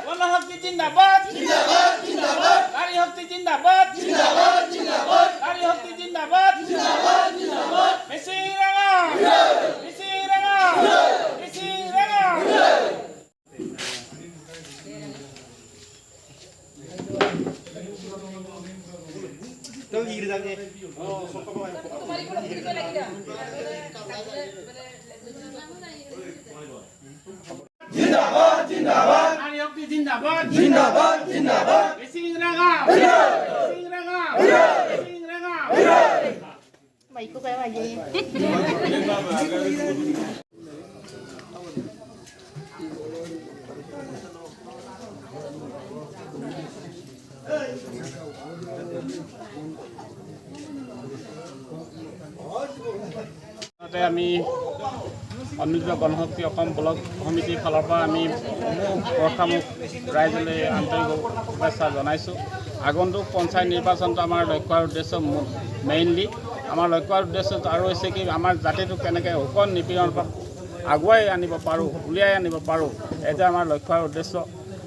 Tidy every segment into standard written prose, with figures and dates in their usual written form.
গণশক্তি জিন্দাবাদ জিন্দাবাদ জিন্দাবাদ নাৰী শক্তি জিন্দাবাদ জিন্দাবাদ জিন্দাবাদ নাৰী শক্তি জিন্দাবাদ জিন্দাবাদ জিন্দাবাদ মিছিং ৰাঙা মিছিং ৰাঙা মিছিং ৰাঙা তো গিৰ যাবে জিন্দাবাদ জিন্দাবাদ নাৰী শক্তি জিন্দাবাদ জিন্দাবাদ জিন্দাবাদ Mising ৰাঙা Mising ৰাঙা Mising ৰাঙা Mày có cái bài gì? আমি অন্বিত গণশক্তি অসম ব্লক সমিতিৰ ফালৰ পৰা আমি প্ৰথমক ৰাইজলৈ আন্তৰিক শুভেচ্ছা জনাইছোঁ। আগন্তুক পঞ্চায়ত নিৰ্বাচনটো আমাৰ লক্ষ্য আৰু উদ্দেশ্য মেইনলি আমাৰ লক্ষ্য আৰু উদ্দেশ্য আৰু হৈছে কি আমাৰ জাতিটোক কেনেকৈ শোষণ নিপীড়নৰ পৰা আগুৱাই আনিব পাৰোঁ, উলিয়াই আনিব পাৰোঁ, এইটো আমাৰ লক্ষ্য আৰু উদ্দেশ্য।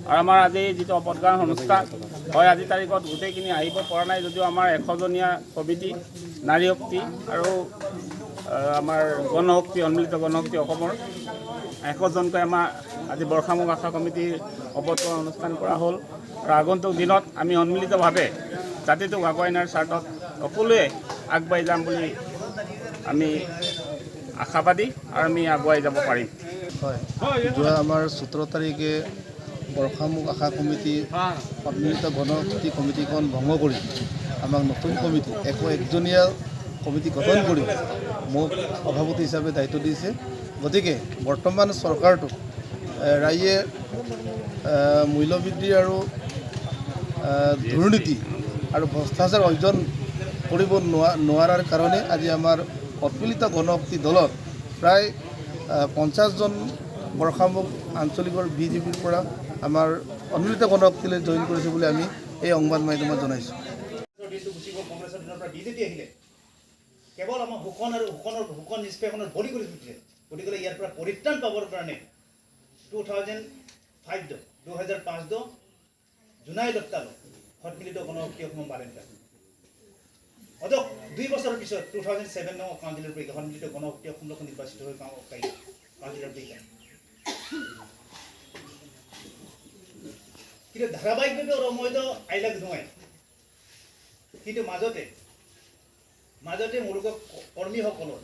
আৰু আমাৰ আজি যিটো অপদগান অনুষ্ঠান হয়, আজিৰ তাৰিখত গোটেইখিনি আহিব পৰা নাই যদিও আমাৰ 100জনীয়া কমিটি নাৰী শক্তি আৰু আমাৰ গণশক্তি সন্মিলিত গণশক্তি অসমৰ 100জনকৈ আমাৰ আজি বৰ্ষামুখ আশা কমিটিৰ অৱতৰণ অনুষ্ঠান কৰা হ'ল। আৰু আগন্তুক দিনত আমি সন্মিলিতভাৱে জাতিটোক আগুৱাই নিয়াৰ স্বাৰ্থত সকলোৱে আগবাঢ়ি যাম বুলি আমি আশাবাদী আৰু আমি আগুৱাই যাব পাৰিম। হয়, যোৱা আমাৰ 17 তাৰিখে বৰ্ষামুখ আশা কমিটি সন্মিলিত গণশক্তি কমিটিখন ভংগ কৰি আমাক নতুন কমিটি 101জনীয়া কমিটি গঠন কৰি মোক সভাপতি হিচাপে দায়িত্ব দিছে। গতিকে বৰ্তমান চৰকাৰটোক ৰাইজে মূল্যবৃদ্ধি আৰু দুৰ্নীতি আৰু ভ্ৰষ্টাচাৰ অৰ্জন কৰিব নোৱাৰাৰ কাৰণে আজি আমাৰ সন্মিলিত গণশক্তি দলত প্ৰায় 50জন বৰ্ষামুখ আঞ্চলিকৰ বিজেপিৰ পৰা আমাৰ সন্মিলিত গণশক্তিলৈ জইন কৰিছে বুলি আমি এই সংবাদ মাধ্যমত জনাইছোঁ। কেৱল আমাৰ শোষণ আৰু শোষণ নিষ্পেষণৰ বলি কৰি তুলিছে। গতিকে ইয়াৰ পৰা পৰিত্ৰাণ পাবৰ কাৰণে 2005 জুনাই দত্তালৈ সন্মিলিত গণশক্তি অসম বালেণ্টা অজক 2 বছৰৰ পিছত 2007 কাউন্সিলৰ পৰীক্ষা সন্মিলিত গণশক্তি অসম নিৰ্বাচিত হৈ কাউন্সিলৰ পৰীক্ষা কিন্তু ধাৰাবাহিকভাৱে ৰময়তো আইলাক ধুৱাই কিন্তু মাজতে মূলক কৰ্মীসকলৰ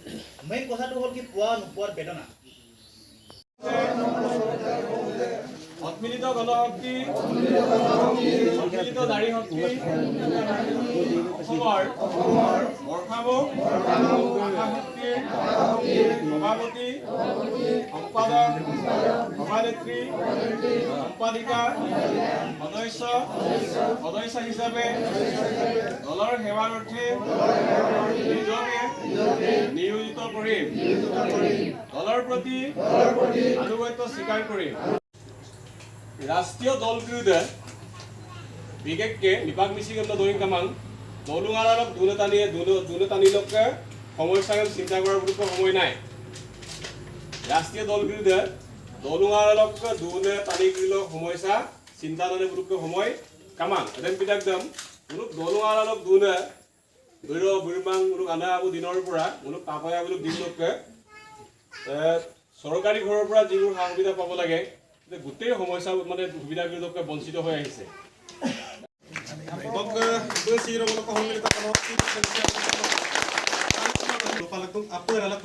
মেইন কথাটো হ'ল কি পোৱা নোপোৱাৰ বেদনা। সন্মিলিত গণশক্তি সন্মিলিত নাৰী শক্তি অসমৰ বৰ্ষামুখ আশা শক্তিৰ সভাপতি সম্পাদক সভানেত্ৰী সম্পাদিকা সদস্য হিচাপে দলৰ সেৱাৰ অৰ্থে নিজকে নিয়োজিত কৰিম, দলৰ প্ৰতি আনুগত্য স্বীকাৰ কৰিম। ৰাষ্ট্ৰীয় দল বিৰুদ্ধে বিশেষকৈ নিপাক মিচিং দৈন কামাং দৌলুঙালক দুনেতানিলকে সমস্যাৰ চিন্তা কৰাৰ বুলিকৈ সময় নাই। ৰাষ্ট্ৰীয় দল বিৰুদ্ধে দৌলুঙালক দুনেতানিলক সমস্যা চিন্তা নলে বুলিকৈ সময় কামাং এদিন পিতাকদম মুলুক দৌলুঙালক দুনে বৈৰ বুঢ়ীমাং মুলুক আনা আবু দিনৰ পৰা মুলুক তাপয়া বুলুক দিনলৈকে চৰকাৰী ঘৰৰ পৰা যিবোৰ সা সুবিধা পাব লাগে গোটেই সমস্যা মানে সুবিধাবিলাকে বঞ্চিত হৈ আহিছে। Apoi ela